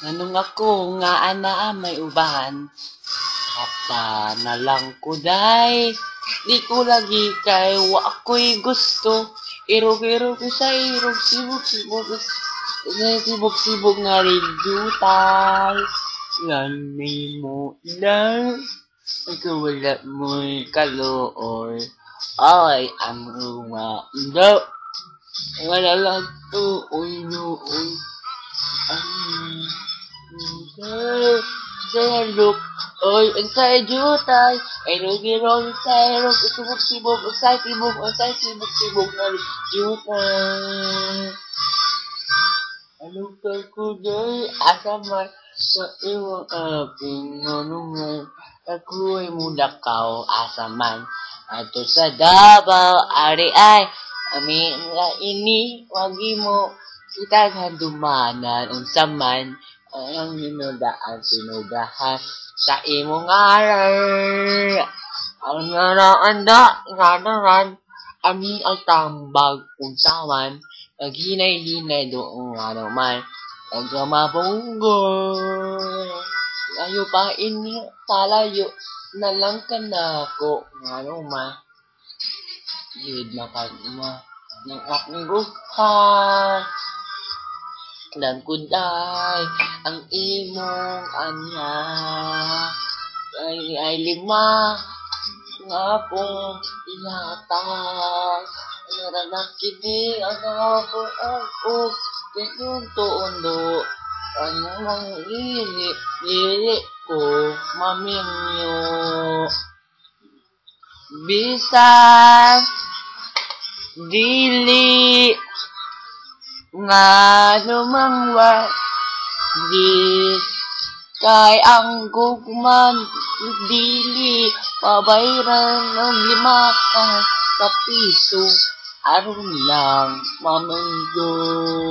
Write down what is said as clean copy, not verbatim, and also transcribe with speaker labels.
Speaker 1: Nanong ako nga ana may uban, kata na lang ko day. Di ko lagi kay wa ako'y gusto. Irog-irog ko sa irog, sibog-sibog nga rigyutay. Lanay mo lang, ikaw wala mo'y kalooy. Ay, ang umanda. Wala lang to, uy, nooy. Look, oy, inside jutay, ay rugi-rugi sa irog, sibog-sibog, sibog na jutay. Anong ko asa man sa iwang aping nunungan, ako'y mudakaw asa man. Ato sa Davao, ari ay, amin nga ini, wagi mo, kita dumanan, unsa man, ang hinudaan sinugahan sa imong aral. Ang naraanda, nganaran, ami ang tambag unsaman, naghinay-hinay doon nga naman, ang gamabunggoy. Layo pa ini, palayo, na lang ka na ko, nga naman. Yun makagma, ng aking buhay. Dan kuday ang imong anya ay lima nga pong ihatag narakini ang ako ganun tuondo ang ili ko maminyo bisan dili nga lumangwa di kay ang gugman dili pabayran ng 5 ka piso aron lang mamanggoy.